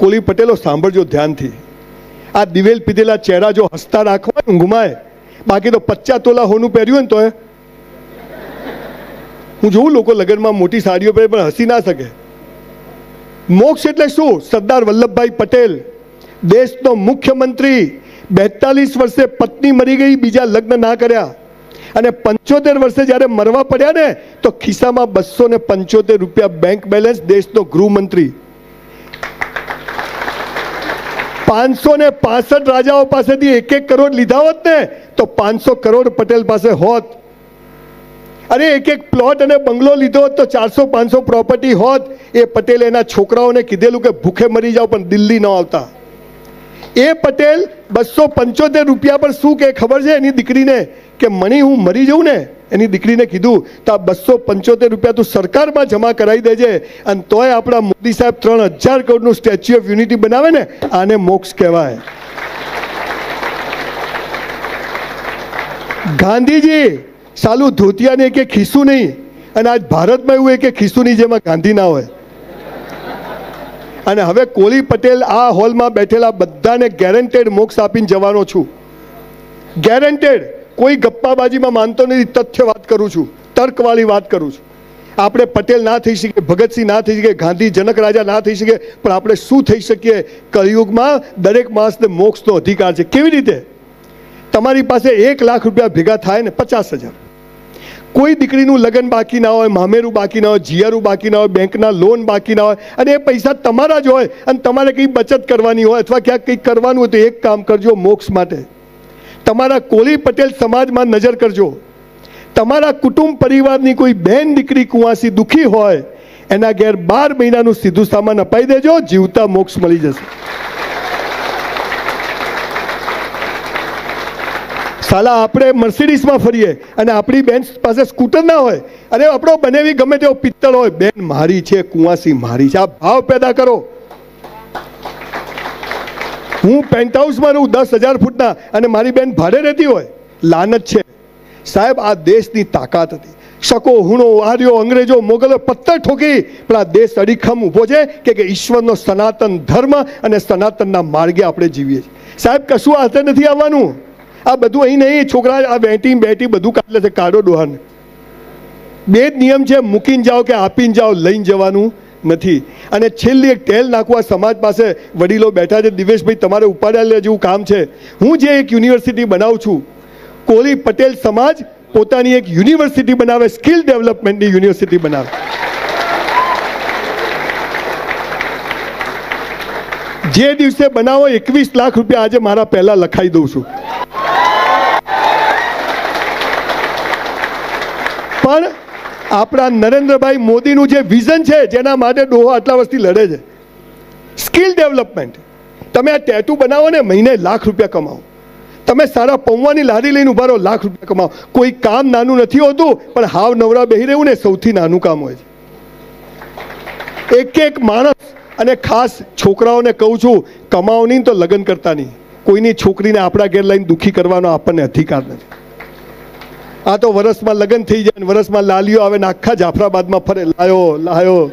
કોલી પટેલો સાંભળજો ધ્યાનથી, આ દિવેલ પીધેલા ચહેરા જો હસતા રાખવા ઊંઘમાય, બાકી તો 50 તોલા હોનું પહેર્યું હોય ને તો હું જોઉં લોકો લગ્નમાં મોટી સાડીઓ પહેરે પણ હસી ના શકે. મોક્ષ એટલે શું? સરદાર વલ્લભભાઈ પટેલ, દેશનો મુખ્યમંત્રી, 42 વર્ષે પત્ની મરી ગઈ, બીજા લગ્ન ના કર્યા, અને 75 વર્ષે જ્યારે મરવા પડ્યા ને તો ખિસ્સામાં 275 રૂપિયા બેંક બેલેન્સ. દેશનો ગૃહમંત્રી 565 રાજાઓ પાસેથી 1-1 કરોડ લીધા હોત ને તો 500 કરોડ પટેલ પાસે હોત. અરે 1-1 પ્લોટ અને બંગલો લીધો હોત તો 400-500 પ્રોપર્ટી હોત. એ પટેલે એના છોકરાઓને કીધેલું કે ભૂખે મરી જાઓ પણ દિલ્હી ન આવતા. એ પટેલ 275 રૂપિયા પર શું કે ખબર છે એની દીકરીને કે મણી હું મરી જાઉં ને, એની દીકરીને કીધું તો આ 275 રૂપિયા તું સરકારમાં જમા કરાવી દેજે, અને તોય આપણા મોદી સાહેબ 3000 કરોડનું સ્ટેચ્યુ ઓફ યુનિટી બનાવે ને, આને મોક્ષ કહેવાય. ગાંધીજી સાલું ધોતિયાને કે ખિસ્સું નહીં, અને આજ ભારતમાં એવું કે ખિસ્સું નહીં જેમાં ગાંધી ના હોય. અને હવે કોલી પટેલ આ હોલમાં બેઠેલા બધાને ગેરંટેડ મોક્ષ આપીને જવાનો છું, ગેરંટેડ. કોઈ ગપ્પાબાજીમાં માનતો નથી, તથ્ય વાત કરું છું, તર્કવાળી વાત કરું છું. આપણે પટેલ ના થઈ શકીએ, ભગતસિંહ ના થઈ શકીએ, ગાંધી જનક રાજા ના થઈ શકીએ, પણ આપણે શું થઈ શકીએ? કળિયુગમાં દરેક માણસને મોક્ષનો અધિકાર છે. કેવી રીતે? તમારી પાસે 1 લાખ રૂપિયા ભેગા થાય ને 50,000, કોઈ દીકરીનું લગ્ન બાકી ના હોય, મામેરું બાકી ના હોય, જીયારું બાકી ના હોય, બેંકના લોન બાકી ના હોય, અને એ પૈસા તમારા જ હોય, અને તમારે કંઈ બચત કરવાની હોય અથવા ક્યાંક કંઈક કરવાનું હોય તો એક કામ કરજો મોક્ષ માટે. તમારા કોલી પટેલ સમાજમાં નજર કરજો. તમારા કુટુંબ પરિવારની કોઈ બહેન દીકરી કુંવાસી દુઃખી હોય, એના ઘેર 12 મહિનાનું સીધું સામાન અપાઈ દેજો, જીવતા મોક્ષ મળી જશે. સાલા આપણે મર્સિડીઝમાં ફરીએ અને આપણી બેન પાસે સ્કૂટર ના હોય, અરે આપણો બનેવી ગમે તેવો પિત્તળ હોય, બેન મારી છે, કુંવાસી મારી છે. આ ભાવ પેદા કરો. હું પેન્ટ હાઉસમાં રહું 10,000 ફૂટના, અને મારી બેન ભાડે રહેતી હોય, લાનત છે સાહેબ. આ દેશની તાકાત હતી. શકો હુણો આર્યો અંગ્રેજો મોગલો પથ્થર ઠોકી, પણ આ દેશ અડીખમ ઊભો છે કે ઈશ્વરનો સનાતન ધર્મ અને સનાતનના માર્ગે આપણે જીવીએ છીએ. સાહેબ કશું હાથે નથી આવવાનું. આ બધું અહીં નહીં. છોકરા આ બેટી બધું કાઢલે છે, કાઢો ડોહાને. 2 જ નિયમ છે, મૂકીને જાઓ કે આપીને જાઓ, લઈને જવાનું નથી. અને છેલ્લી એક ટેલ નાખવા સમાજ પાસે વડીલો બેઠા છે. દિવેશભાઈ તમારે ઉપાડ્યા જેવું કામ છે. હું જે એક યુનિવર્સિટી બનાવું છું, કોલી પટેલ સમાજ પોતાની એક યુનિવર્સિટી બનાવે, સ્કિલ ડેવલપમેન્ટની યુનિવર્સિટી બનાવે. જે દિવસે બનાવો 21 લાખ રૂપિયા આજે મારા પહેલા લખાઈ દઉં છું. પણ આપણા નરેન્દ્રભાઈ મોદીનું જે વિઝન છે, જેના માટે ડોહો આટલા વર્ષથી લડે છે, સ્કિલ ડેવલપમેન્ટ. તમે આ ટેટુ બનાવો ને, મહિને લાખ રૂપિયા કમાવો. તમે સારા પૌવાની લારી લઈને ઉભા રહો, લાખ રૂપિયા કમાવો. કોઈ કામ નાનું નથી હોતું, પણ હાવ નવરા બેહી રહેવું ને સૌથી નાનું કામ હોય છે. એક માણસ, અને ખાસ છોકરાઓને કહું છું, કમાવો નહીં તો લગ્ન કરતા નહીં. કોઈની છોકરીને આપણા ઘેર લઈને દુઃખી કરવાનો આપણને અધિકાર નથી. આ તો વરસમાં લગ્ન થઈ જાય, વરસમાં લાલીઓ આવે ને આખા જાફરાબાદમાં ફરે, લાયો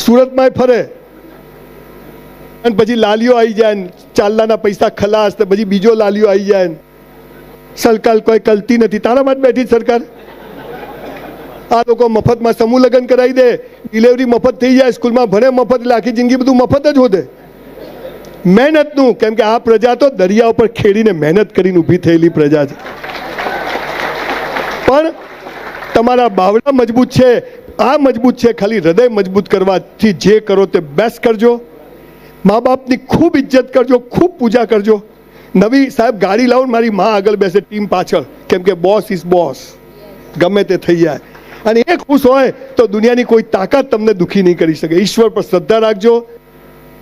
સુરતમાં ફરે, અને પછી લાલીઓ આવી જાય, ચાલ્લાના પૈસા ખલાસ, પછી બીજો લાલીઓ આવી જાય. સરકાર કોઈ કલતી નથી, તારા માટે બેઠી સરકાર. આ લોકો મફતમાં સમૂહ લગ્ન કરાવી દે, ડિલિવરી મફત થઈ જાય, સ્કૂલમાં ભણે મફત, એટલે આખી જિંદગી બધું મફત જ હોતે. મહેનતનું, કેમ કે આ પ્રજા તો દરિયા ઉપર ખેડીને મહેનત કરીને ઊભી થયેલી પ્રજા છે. પણ તમારા બાવડા મજબૂત છે, આ મજબૂત છે, ખાલી હૃદય મજબૂત કરવાથી જે કરો તે બેસ્ટ કરજો. મા બાપની ખૂબ ઇજ્જત કરજો, ખૂબ પૂજા કરજો. નવી સાહેબ ગાડી લાવો, મારી મા આગળ બેસે ટીમ પાછળ, કેમ કે બોસ ઇઝ બોસ, ગમે તે થઈ જાય. અને એ ખુશ હોય તો દુનિયાની કોઈ તાકાત તમને દુઃખી નહીં કરી શકે. ઈશ્વર પર શ્રદ્ધા રાખજો,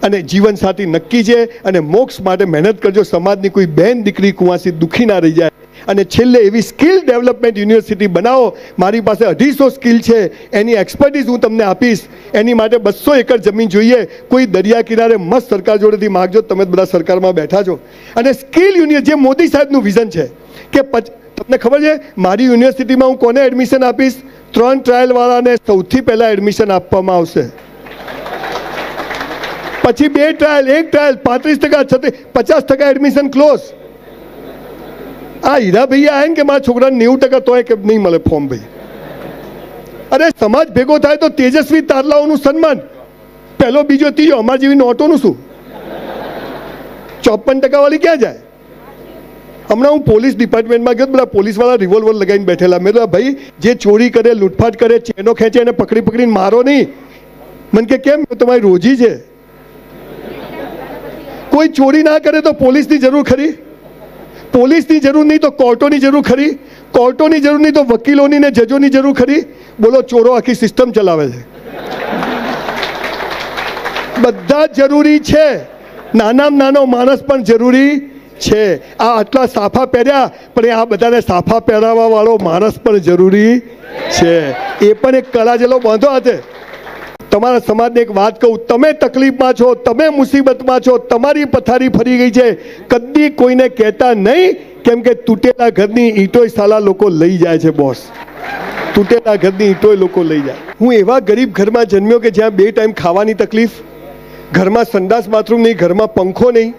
અને જીવન સાથી નક્કી છે, અને મોક્ષ માટે મહેનત કરજો. સમાજની કોઈ બહેન દીકરી કુંવાસી દુઃખી ના રહી જાય. અને છેલ્લે એવી સ્કિલ ડેવલપમેન્ટ યુનિવર્સિટી બનાવો. મારી પાસે 250 સ્કિલ છે, એની એક્સપર્ટીઝ હું તમને આપીશ. એની માટે 200 એકર જમીન જોઈએ. કોઈ દરિયા કિનારે મસ્ત સરકાર જોડેથી માગજો, તમે બધા સરકારમાં બેઠા છો. અને સ્કિલ યુનિવર્સિટી, જે મોદી સાહેબનું વિઝન છે કે તમને ખબર છે મારી યુનિવર્સિટીમાં હું કોને એડમિશન આપીશ? 3 ટ્રાયલ વાળાને સૌથી પહેલા એડમિશન આપવામાં આવશે. પછી 2 ટ્રાયલ, 1 ટ્રાયલ, 35%, 50% એડમિશન ક્લોઝ. આ હીરા ભાઈ આયા ને કે મારા છોકરાને 90% તોય કે નહીં મળે ફોર્મ ભાઈ. અરે સમાજ ભેગો થાય તો તેજસ્વી તારલાઓનું સન્માન, પહેલો બીજો ત્રીજો, અમારા જેવી નોટોનું શું? 54% વાળી ક્યાં જાય? હમણાં હું પોલીસ ડિપાર્ટમેન્ટમાં ગયો, બધા પોલીસવાળા રિવોલ્વર લગાવીને બેઠેલા. મેં તો ભાઈ જે ચોરી કરે, લૂંટફાટ કરે, ચેનો ખેંચે એને પકડીને મારો નહીં. મને કે કેમ? તમારી રોજી છે. કોઈ ચોરી ના કરે તો પોલીસની જરૂર ખરી? પોલીસની જરૂર નહીં તો કોર્ટોની જરૂર ખરી? કોર્ટોની જરૂર નહીં તો વકીલોની ને જજોની જરૂર ખરી? બોલો, ચોરો આખી સિસ્ટમ ચલાવે છે. બધા જરૂરી છે, નાનામાં નાનો માણસ પણ જરૂરી છે. આ આટલા સાફા પહેર્યા પણ આ બધાને સાફા પહેરાવવા વાળો માણસ પણ જરૂરી છે. એ પણ એક કળા જેલો બાંધો હાથે. તમારા સમાજને એક વાત કહું, તમે તકલીફમાં છો, તમે મુસીબતમાં છો, તમારી પથારી ફરી ગઈ છે, કદી કોઈને કહેતા નહીં, કેમ કે તૂટેલા ઘરની ઈંટોય સાલા લોકો લઈ જાય છે બોસ. તૂટેલા ઘરની ઈંટોય લોકો લઈ જાય. હું એવા ગરીબ ઘરમાં જન્મ્યો કે જ્યાં 2 ટાઈમ ખાવાની તકલીફ, ઘરમાં સંડાસ બાથરૂમ નહીં, ઘરમાં પંખો નહીં.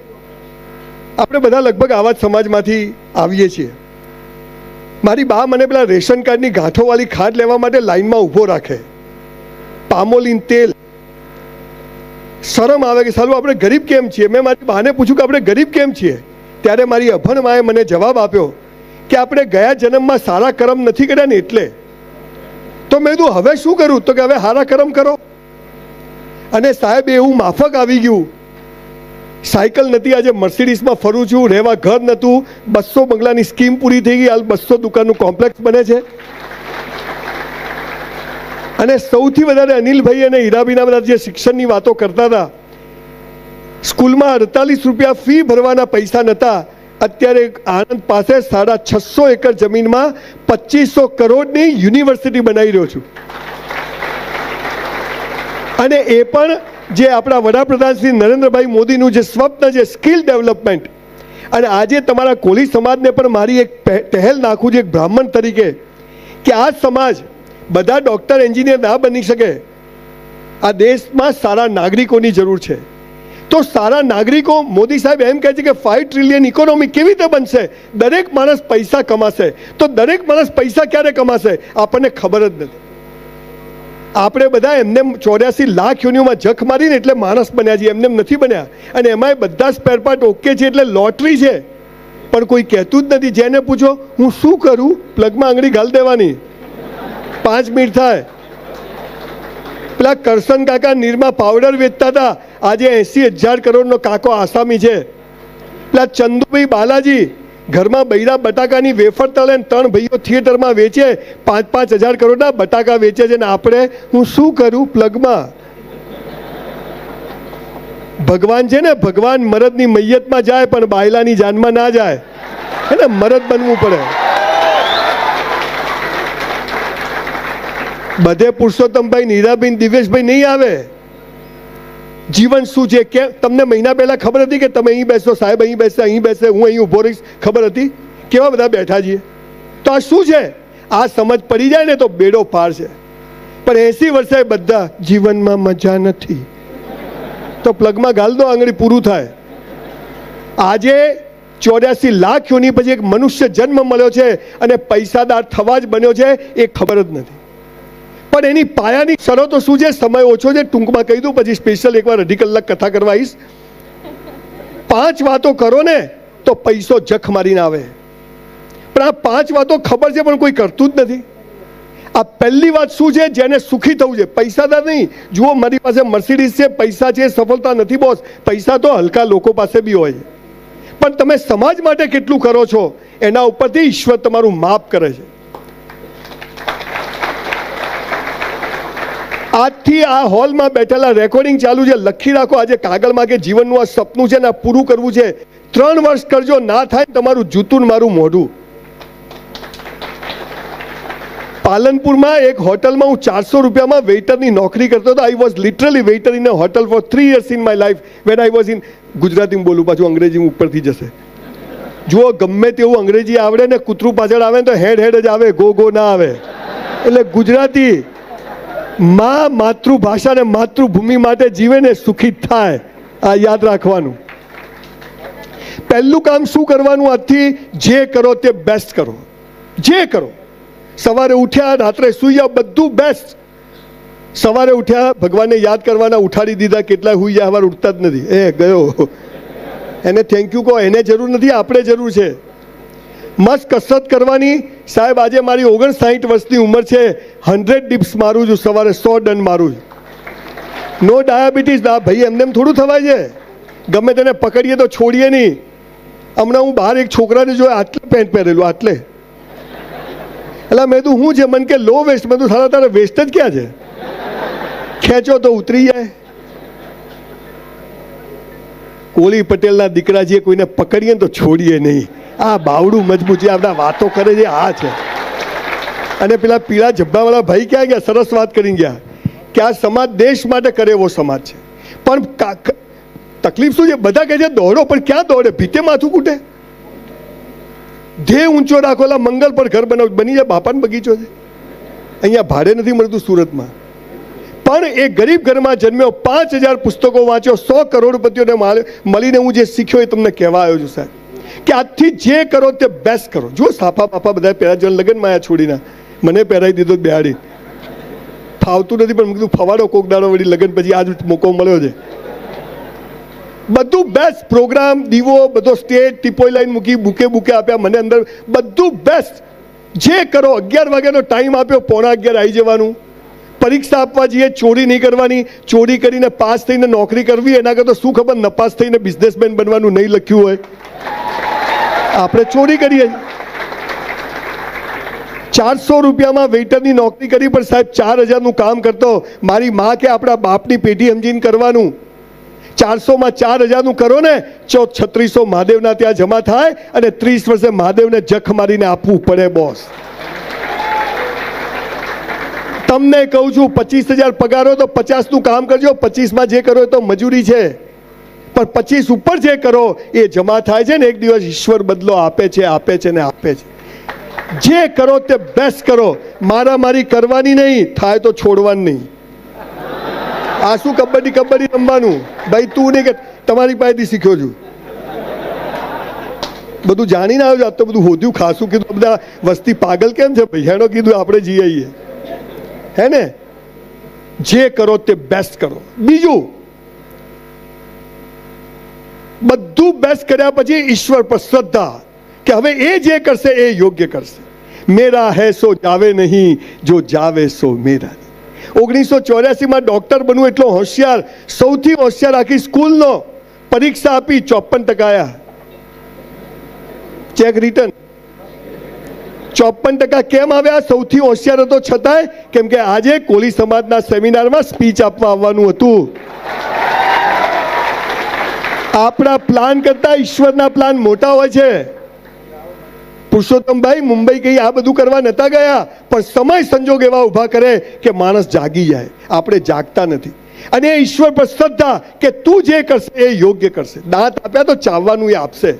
આપણે બધા લગભગ આવા જ સમાજમાંથી આવીએ છીએ. મારી બા મને પેલા રેશન કાર્ડની ગાંઠોવાળી ખાંડ લેવા માટે લાઈનમાં ઊભો રાખે, પામોલીન તેલ. શરમ આવે કે સાલું આપણે ગરીબ કેમ છીએ. મેં મારી બાને પૂછ્યું કે આપણે ગરીબ કેમ છીએ? ત્યારે મારી અભણ માએ મને જવાબ આપ્યો કે આપણે ગયા જન્મમાં સારા કર્મ નથી કર્યા ને એટલે. તો મેં કીધું હવે શું કરું? તો કે હવે સારા કર્મ કરો. અને સાહેબ એવું માફક આવી ગયું, સાયકલ નથી, આજે મર્સિડીઝમાં ફરું છું. રહેવા ઘર નહોતું, 200 બંગલાની સ્કીમ પૂરી થઈ ગઈ, હાલ 200 દુકાનનું કોમ્પ્લેક્સ બને છે. અને સૌથી વધારે અનિલભાઈ અને હીરાબીના બધા જે શિક્ષણની વાતો કરતા હતા, સ્કૂલમાં 48 રૂપિયા ફી ભરવાના પૈસા નહોતા. અત્યારે આણંદ પાસે 650 એકર જમીનમાં 2500 કરોડની યુનિવર્સિટી બનાવી રહ્યો છું. અને એ પણ જે આપણા વડાપ્રધાન શ્રી નરેન્દ્રભાઈ મોદીનું જે સ્વપ્ન છે, સ્કિલ ડેવલપમેન્ટ. અને આજે તમારા કોળી સમાજને પણ મારી એક પહેલ નાખું છું એક બ્રાહ્મણ તરીકે, કે આ સમાજ બધા ડૉક્ટર એન્જિનિયર ના બની શકે. આ દેશમાં સારા નાગરિકોની જરૂર છે. તો સારા નાગરિકો, મોદી સાહેબ એમ કહે છે કે 5 ટ્રિલિયન ઇકોનોમી કેવી રીતે બનશે? દરેક માણસ પૈસા કમાશે. તો દરેક માણસ પૈસા ક્યારે કમાશે? આપણને ખબર જ નથી. આપણે બધા એમને 84 લાખ યોનિઓમાં જખ મારીને એટલે માણસ બન્યા છીએ, એમને નથી બન્યા. અને એમાંય બધા સ્પેર પાર્ટ ઓકે છે એટલે લોટરી છે. પણ કોઈ કહેતું જ નથી. જેને પૂછો હું શું કરું, પ્લગમાં આંગળી ઘાલ દેવાની, 5 મિનિટ થાય. પેલા કરશન કાકા નીરમાં પાવડર વેચતા હતા, આજે 80,000 કરોડનો કાકો આસામી છે. પેલા ચંદુભાઈ બાલાજી ઘરમાં બૈરા બટાકાની વેફર તળે 3 ભાઈઓ થિયેટરમાં વેચે, 5,000 કરોડના બટાકા વેચે છે. ને આપણે હું શું કરું પ્લગમાં. ભગવાન છે ને, ભગવાન મરદની મૈયતમાં જાય પણ બાયલાની જાનમાં ના જાય. હે ને, મરદ બનવું પડે. બધે પુરુષોત્તમભાઈ, નીરાબેન, દિવેશભાઈ નહીં આવે. જીવન શું છે કે તમને મહિના પહેલા ખબર હતી કે તમે અહીં બેસો, સાહેબ અહીં બેસે, અહીં બેસે, હું અહીં ઊભો રહીશ? ખબર હતી? કેવા બધા બેઠા છીએ. તો આ શું છે? આ સમજ પડી જાય ને તો બેડો પાર છે. પણ 80 વર્ષે બધા જીવનમાં મજા નથી, તો પ્લગમાં ગાલ દો, આંગળી પૂરું થાય. આજે 84 લાખ યોની પછી એક મનુષ્ય જન્મ મળ્યો છે અને પૈસાદાર થવા જ બન્યો છે, એ ખબર જ નથી. પણ એની પાયાની શરતો શું છે? સમય ઓછો છે, ટૂંકમાં કહી દઉં, પછી સ્પેશિયલ એકવાર 2.5 કલાક કથા કરવા આવીશ. 5 વાતો કરો ને તો પૈસો જખ મારીને આવે. પણ આ 5 વાતો ખબર છે પણ કોઈ કરતું જ નથી. આ પહેલી વાત શું છે? જેને સુખી થવું છે, પૈસાદાર નહીં. જુઓ, મારી પાસે મર્સિડીઝ છે, પૈસા છે, સફળતા નથી બોસ. પૈસા તો હલકા લોકો પાસે બી હોય છે. પણ તમે સમાજ માટે કેટલું કરો છો એના ઉપરથી ઈશ્વર તમારું માપ કરે છે. આજથી આ હોલમાં બેઠેલા રેકોર્ડિંગ ચાલુ છે, લખી રાખો આજે કાગળમાં કે જીવનનું આ સપનું છે ને આ પૂરું કરવું છે. 3 વર્ષ કરજો, ના થાય તમારું જૂતું ને મારું મોઢું. પાલનપુરમાં એક હોટલમાં હું 400 રૂપિયામાં વેઇટરની નોકરી કરતો હતો. I was literally waiter in a hotel for 3 years in my life when I was in. ગુજરાતીમાં બોલું, પાછું અંગ્રેજી ઉપરથી જશે. જુઓ, ગમે તેવું અંગ્રેજી આવડે ને કૂતરું પાછળ આવે ને તો હેડ હેડ જ આવે, ગો ગો ના આવે. એટલે ગુજરાતી માતૃભાષા ને માતૃભૂમિ માટે જીવે ને સુખી થાય. આ યાદ રાખવાનું. પહેલું કામ શું કરવાનું? આજથી જે કરો તે બેસ્ટ કરો. જે કરો, સવારે ઉઠ્યા, રાત્રે સૂઈ જાઓ, બધું બેસ્ટ. સવારે ઉઠ્યા, ભગવાનને યાદ કરવાના, ઉઠાડી દીધા. કેટલા સૂઈ જાય, સવારે ઉઠતા જ નથી. એ ગયો, એને થેન્ક યુ કહો. એને જરૂર નથી, આપણે જરૂર છે. મસ્ત કસરત કરવાની. સાહેબ આજે મારી 59 વર્ષની ઉંમર છે, 100 ડિપ્સ મારું છું સવારે, 100 ડન મારું છું. નો ડાયાબિટીસ. ના ભાઈ, એમને એમ થોડું થવાય છે. ગમે તેને પકડીએ તો છોડીએ નહીં. હમણાં હું બહાર એક છોકરાને જોયો, આટલે પેન્ટ પહેરેલું, આટલે. એટલે મેં તું શું છે? મને કે લો વેસ્ટ. મેં તું સારા તારે વેસ્ટ જ ક્યાં છે? ખેંચો તો ઉતરી જાય. કોળી પટેલના દીકરા જે કોઈને પકડીએ ને તો છોડીએ નહીં. આ બાવડું મજબૂત છે, આપણા વાતો કરે છે. આ છે. અને પેલા પીળા જબ્બાવાળા ભાઈ ક્યાં ગયા? સરસ વાત કરીને ગયા કે આ સમાજ દેશ માટે કરે એવો સમાજ છે. પણ તકલીફ શું છે? બધા કહે છે દોડો, પણ ક્યાં દોડે? ભીતે માથું કૂટે. ધ્યેય ઊંચો રાખોલા, મંગલ પર ઘર બનાવ. બની જાય બાપાનો બગીચો છે. અહીંયા ભાડે નથી મળતું સુરતમાં. પણ એ ગરીબ ઘરમાં જન્મ્યો, 5000 પુસ્તકો વાંચ્યો, 100 કરોડપતિઓને મળીને હું જે શીખ્યો એ તમને કહેવા આવ્યો છું સાહેબ, કે આજથી જે કરો તે બેસ્ટ કરો. જો સાફા બાપા બધા પહેરા જણ લગ્નમાં આયા છોડીને, મને પહેરાવી દીધો બેહાડી. ફાવતું નથી, પણ મેં કીધું ફવાડો કોક દાડો વળી લગ્ન પછી આજ મોકો મળ્યો છે. બધું બેસ્ટ પ્રોગ્રામ, દીવો બધો, સ્ટેજ, ટીપોઈ લાઈન મૂકી, બુકે આપ્યા મને અંદર, બધું બેસ્ટ. જે કરો. 11 વાગ્યાનો ટાઈમ આપ્યો, 11:15 આવી જવાનું. પરીક્ષા આપવા જઈએ, ચોરી નહીં કરવાની. ચોરી કરીને પાસ થઈને નોકરી કરવી એના કરતાં શું ખબર નપાસ થઈને બિઝનેસમેન બનવાનું નહીં લખ્યું હોય. આપણે ચોરી કરીએ. 400 રૂપિયામાં વેઇટરની નોકરી કરી, પણ સાહેબ 4000નું કામ કરતો. મારી માં કે આપણા બાપની પેઢી સમજીને કરવાનું. 400માં 4000નું કરો ને, 3600 મહાદેવના ત્યાં જમા થાય, અને 30 વર્ષે મહાદેવને જખ મારીને આપવું પડે બોસ. તમને કહું છું 25,000 પગાર હોય તો 50નું કામ કરજો. 25માં જે કરો તો મજૂરી છે, પણ 25 ઉપર જે કરો એ જમા થાય છે ને, એક દિવસ ઈશ્વર બદલો આપે છે, આપે છે ને આપે છે. જે કરો તે બેસ્ટ કરો. મારી કરવાની નહીં, થાય તો છોડવાનું નહીં. આ શું કબડ્ડી રમવાનું? ભાઈ તું નહીં, કે તમારી પાસેથી શીખ્યો છું. બધું જાણીને આવ્યો છું. આજ તો બધું હોદ્યું ખાસું કીધું. બધા વસ્તી પાગલ કેમ છે ભાઈ? હેડો કીધું આપણે જઈ આવીએ. હે ને? જે કરો તે બેસ્ટ કરો. બીજું, બધું બેસ્ટ કર્યા પછી ઈશ્વર પર શ્રદ્ધા, કે હવે એ જે કરશે એ યોગ્ય કરશે. મેરા હૈ સો જાવે નહીં, જો જાવે સો મેરા. 1984માં ડોક્ટર બનવું એટલો હોશિયાર, સૌથી હોશિયાર આખી સ્કૂલનો. પરીક્ષા આપી, 54% આવ્યા. Cheque return. 54% કેમ આવ્યા? સૌથી હોશિયાર હતો છતાંય. કેમ કે આજે કોળી સમાજના સેમિનારમાં સ્પીચ આપવા આવવાનું હતું. આપણા પ્લાન કરતા ઈશ્વરના પ્લાન મોટા હોય છે. પુરુષોત્તમભાઈ મુંબઈ ગઈ, આ બધું કરવા નતા ગયા, પણ સમય સંજોગ એવા ઉભા કરે કે માણસ જાગી જાય. આપણે જાગતા નથી. અને ઈશ્વર પર શ્રદ્ધા, કે તું જે કરશે એ યોગ્ય કરશે. દાંત આપ્યા તો ચાવવાનું એ આપશે.